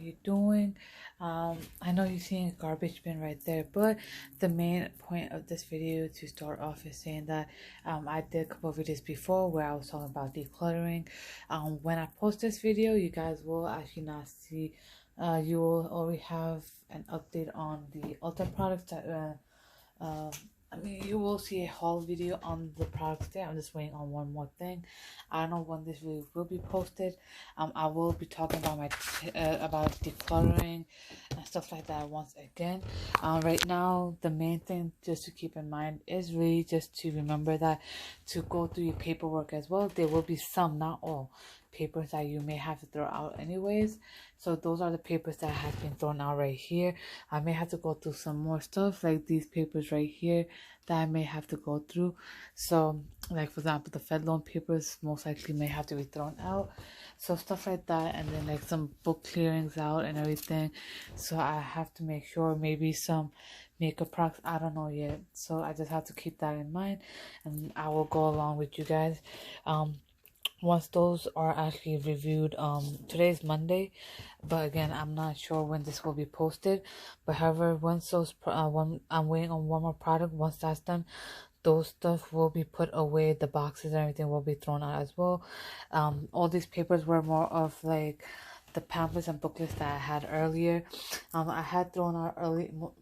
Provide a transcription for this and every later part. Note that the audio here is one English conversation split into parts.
you doing? I know you're seeing a garbage bin right there, but the main point of this video to start off is saying that I did a couple of videos before where I was talking about decluttering. When I post this video, you guys will actually not see, you will already have an update on the Ulta products that I mean, you will see a haul video on the products there. I'm just waiting on one more thing. I don't know when this video will be posted. I will be talking about about decluttering and stuff like that once again. Right now, the main thing just to keep in mind is really just to remember that to go through your paperwork as well. There will be some, not all, papers that you may have to throw out anyways. So those are the papers that have been thrown out right here. I may have to go through some more stuff like these papers right here that I may have to go through. So like for example, the Fed loan papers most likely may have to be thrown out. So stuff like that, and then like some book clearings out and everything. So I have to make sure, maybe some makeup products, I don't know yet. So I just have to keep that in mind, and I will go along with you guys. Once those are actually reviewed, today's Monday, but again, I'm not sure when this will be posted. But however, once those when I'm waiting on one more product, once that's done, those stuff will be put away. The boxes and everything will be thrown out as well. All these papers were more of like the pamphlets and booklets that I had earlier. I had thrown out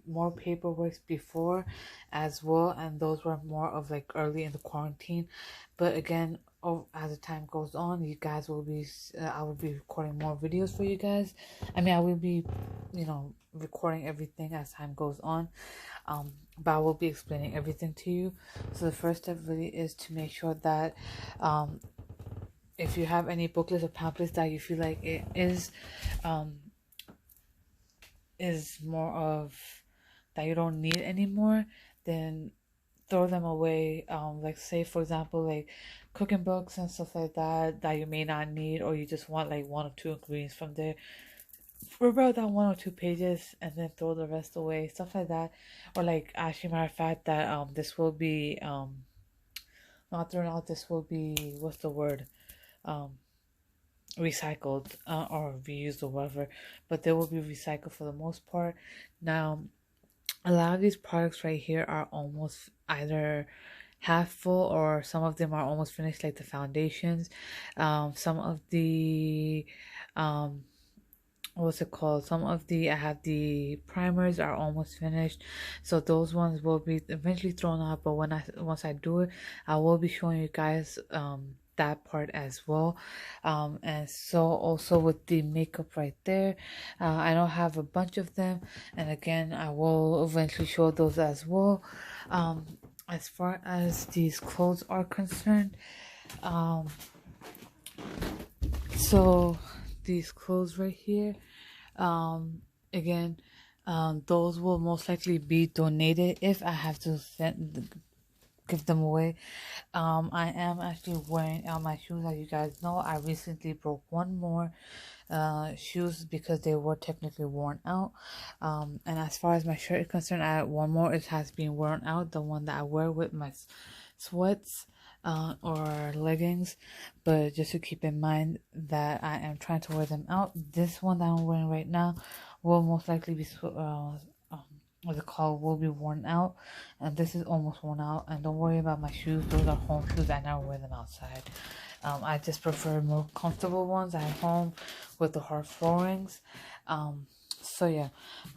more paperwork before as well, and those were more of like early in the quarantine. But again, as the time goes on, you guys will be I will be recording more videos for you guys. I mean, I will be, recording everything as time goes on, but I will be explaining everything to you. So the first step really is to make sure that if you have any booklets or pamphlets that you feel like it is more of that you don't need anymore, then throw them away. Like say for example, like cooking books and stuff like that you may not need, or you just want like one or two ingredients from there, revert that one or two pages and then throw the rest away, stuff like that. Or like, actually, matter of fact, that this will be not thrown out, this will be, what's the word, recycled, or reused or whatever, but they will be recycled for the most part. Now a lot of these products right here are almost either half full, or some of them are almost finished, like the foundations. Some of the what's it called, I have the primers are almost finished, so those ones will be eventually thrown out. But once I do it, I will be showing you guys that part as well. And so also with the makeup right there, I don't have a bunch of them, and again, I will eventually show those as well. As far as these clothes are concerned, so these clothes right here, again, those will most likely be donated if I have to give them away. I am actually wearing my shoes. As you guys know, I recently broke one more shoes because they were technically worn out. And as far as my shirt is concerned, I had one more. It has been worn out, the one that I wear with my sweats or leggings. But just to keep in mind that I am trying to wear them out. This one that I'm wearing right now will most likely be what's it called, will be worn out, and this is almost worn out. And don't worry about my shoes, those are home shoes. I never wear them outside. I just prefer more comfortable ones at home with the hard floorings. So yeah,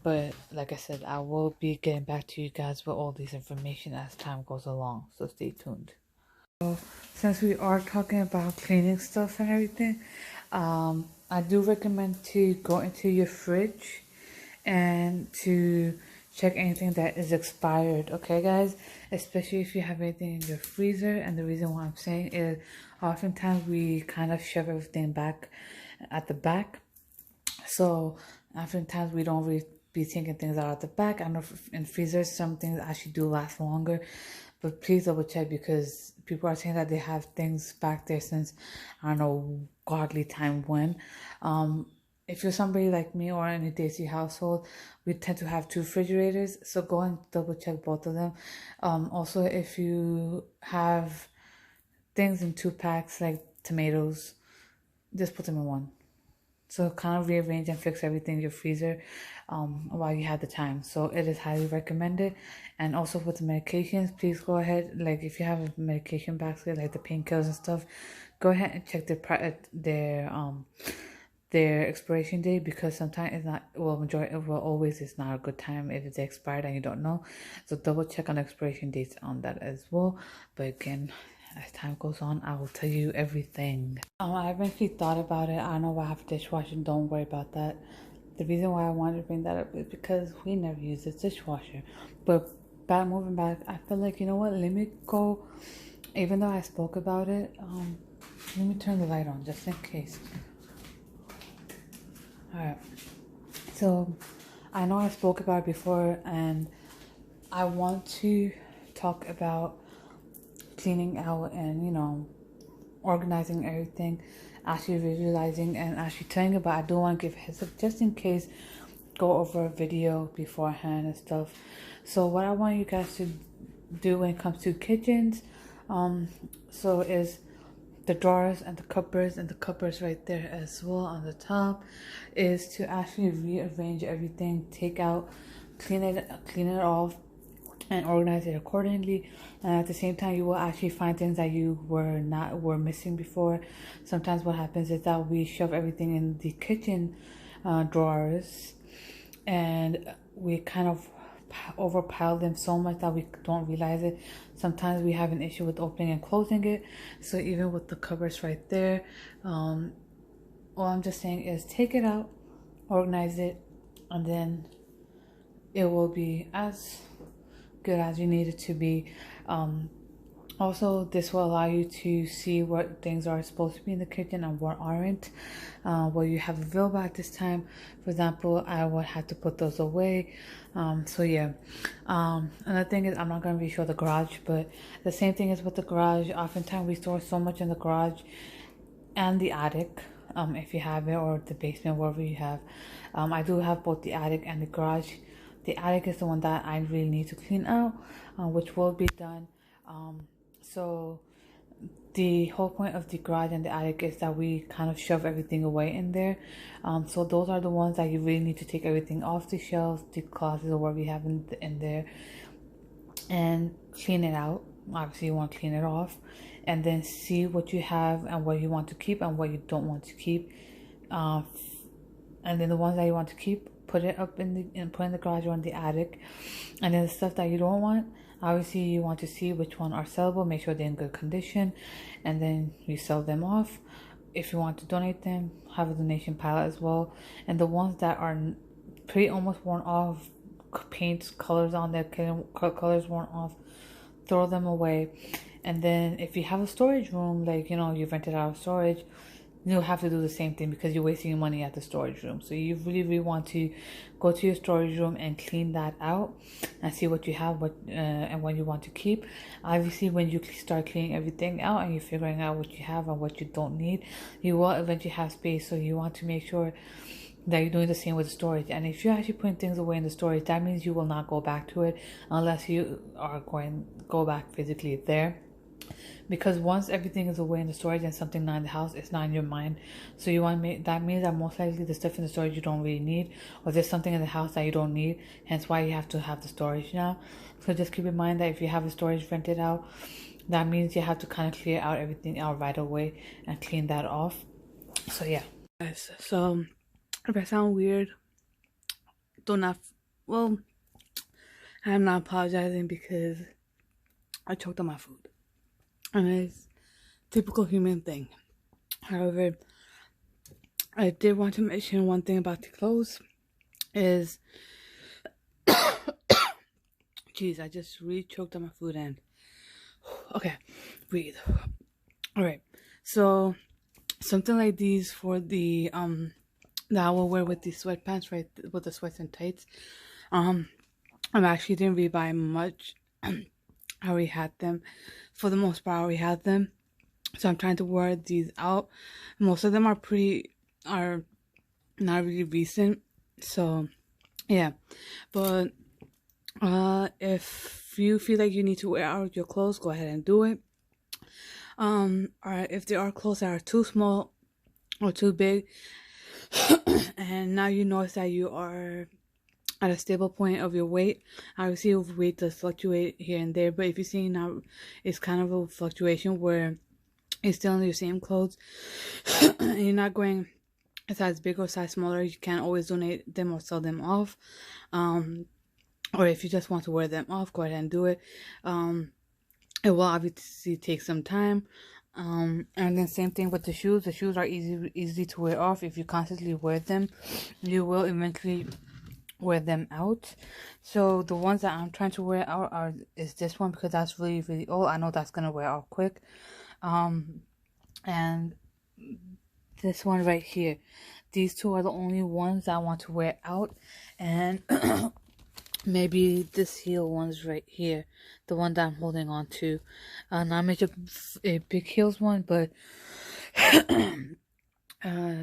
but like I said, I will be getting back to you guys with all this information as time goes along, so stay tuned. So since we are talking about cleaning stuff and everything, I do recommend to go into your fridge and to check anything that is expired, okay guys, especially if you have anything in your freezer. And the reason why I'm saying is oftentimes we kind of shove everything back at the back, so oftentimes we don't really be taking things out at the back. I know in freezers some things actually do last longer, but please double check, because people are saying that they have things back there since I don't know godly time when. If you're somebody like me or any Desi household, we tend to have two refrigerators, so go and double check both of them. Also, if you have things in 2 packs like tomatoes, just put them in one. So kind of rearrange and fix everything in your freezer while you have the time. So it is highly recommended. And also with the medications, please go ahead, like if you have a medication basket like the painkillers and stuff, go ahead and check their expiration date, because sometimes it's not, always it's not a good time if it's expired and you don't know. So double check on expiration dates on that as well. But again, as time goes on, I will tell you everything. I eventually thought about it. I don't know why I have a dishwasher. Don't worry about that. The reason why I wanted to bring that up is because we never use a dishwasher. But moving back, I feel like, you know what? Let me go. Even though I spoke about it, let me turn the light on just in case. All right. So I know I spoke about it before, and I want to talk about cleaning out and, you know, organizing everything, actually visualizing and actually telling about. I do want to give a heads up just in case, go over a video beforehand and stuff. So what I want you guys to do when it comes to kitchens, so is the drawers and the cupboards right there as well on the top, is to actually rearrange everything, take out, clean it off, and organize it accordingly. And at the same time, you will actually find things that you were missing before. Sometimes what happens is that we shove everything in the kitchen drawers, and we kind of overpile them so much that we don't realize it. Sometimes we have an issue with opening and closing it. So even with the cupboards right there, all I'm just saying is take it out, organize it, and then it will be as good as you need it to be. Also, this will allow you to see what things are supposed to be in the kitchen and what aren't. Well, you have available at this time. For example, I would have to put those away. So yeah. Another thing is, I'm not going to be sure the garage, but the same thing is with the garage. Oftentimes we store so much in the garage and the attic, if you have it, or the basement, wherever you have. I do have both the attic and the garage. The attic is the one that I really need to clean out, which will be done. So the whole point of the garage and the attic is that we kind of shove everything away in there. So those are the ones that you really need to take everything off the shelves, the closets, or what we have in there, and clean it out. Obviously, you want to clean it off, and then see what you have and what you want to keep and what you don't want to keep. And then the ones that you want to keep, put it up put in the garage or in the attic. And then the stuff that you don't want, obviously you want to see which one are sellable, make sure they're in good condition, and then you sell them off. If you want to donate them, have a donation pile as well. And the ones that are pretty almost worn off, paints, colors on their colors worn off, throw them away. And then if you have a storage room, like, you know, you've rented out storage, you'll have to do the same thing because you're wasting your money at the storage room. So you really want to go to your storage room and clean that out and see what you have, and what you want to keep. Obviously, when you start cleaning everything out and you're figuring out what you have and what you don't need, you will eventually have space. So you want to make sure that you're doing the same with the storage. And if you're actually putting things away in the storage, that means you will not go back to it unless you are going to go back physically there. Because once everything is away in the storage and something not in the house, it's not in your mind. So you want to make that means that most likely the stuff in the storage you don't really need, or there's something in the house that you don't need, hence why you have to have the storage now. So just keep in mind that if you have a storage rented out, that means you have to kind of clear out everything out right away and clean that off. So yeah, guys, so if I sound weird, I'm not apologizing because I choked on my food. And it's a typical human thing. However, I did want to mention one thing about the clothes is, jeez, I just really choked on my food and, okay, breathe. All right, so something like these for the, that I will wear with the sweatpants, right, with the sweats and tights. I actually didn't really buy much. I already had them. For the most part, I already had them. So I'm trying to wear these out. Most of them are not really recent. So, yeah. But if you feel like you need to wear out your clothes, go ahead and do it. Or if there are clothes that are too small or too big, And now you notice that you are at a stable point of your weight. Obviously, your weight does fluctuate here and there, but if you're seeing now, it's kind of a fluctuation where it's still in your same clothes and you're not going a size big or size smaller. You can't always donate them or sell them off. Or if you just want to wear them off, go ahead and do it. It will obviously take some time. And then same thing with the shoes. The shoes are easy to wear off. If you constantly wear them, you will eventually wear them out. So the ones that I'm trying to wear out is this one, because that's really old. I know that's gonna wear out quick. And this one right here. These two are the only ones that I want to wear out. And maybe this heel one's right here, the one that I'm holding on to. Not much of a big heels one, but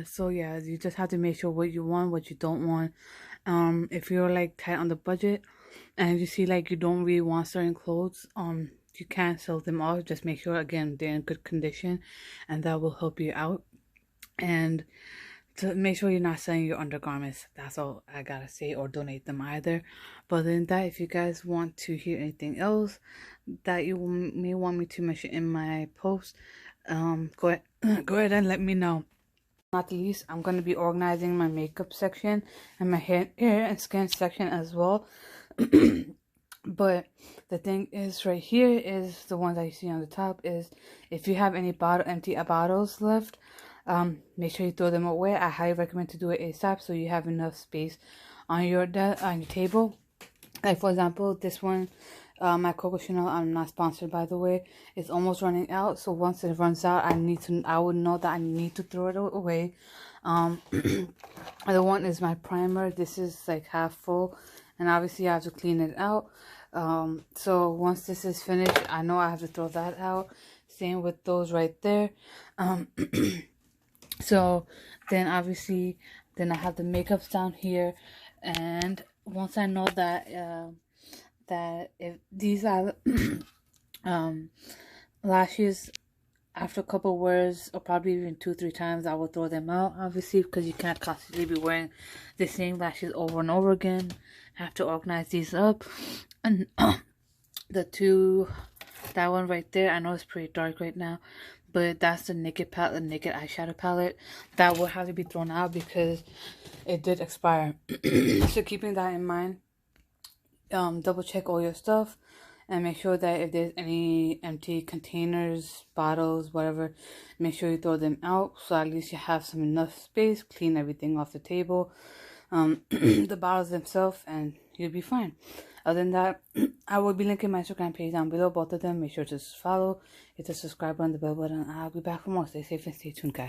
so yeah, you just have to make sure what you want, what you don't want. If you're like tight on the budget and you see like you don't really want certain clothes, you can sell them off. Just make sure again they're in good condition, and that will help you out. And to make sure you're not selling your undergarments. That's all I gotta say, or donate them either. But then that, if you guys want to hear anything else that you may want me to mention in my post, go ahead and let me know. Not the least, I'm going to be organizing my makeup section and my hair and skin section as well. But the thing is, right here is the ones that you see on the top is, if you have any empty bottles left, make sure you throw them away. I highly recommend to do it ASAP so you have enough space on your table. Like for example, this one, my Coco Chanel, I'm not sponsored by the way, it's almost running out. So once it runs out, I would know that I need to throw it away. The one is my primer. This is like half full, and obviously I have to clean it out. So once this is finished, I know I have to throw that out. Same with those right there. So then obviously, then I have the makeups down here, and once I know that that if these are lashes, after a couple wears, or probably even 2-3 times, I will throw them out, obviously, because you can't constantly be wearing the same lashes over and over again. Have to organize these up. And that one right there, I know it's pretty dark right now, but that's the naked eyeshadow palette. That will have to be thrown out because it did expire. So keeping that in mind, double check all your stuff and make sure that if there's any empty containers, bottles, whatever, make sure you throw them out, so at least you have some enough space. Clean everything off the table, the bottles themselves, and you'll be fine. Other than that, I will be linking my Instagram page down below, both of them. Make sure to follow, hit the subscribe button, the bell button. I'll be back for more. Stay safe and stay tuned, guys.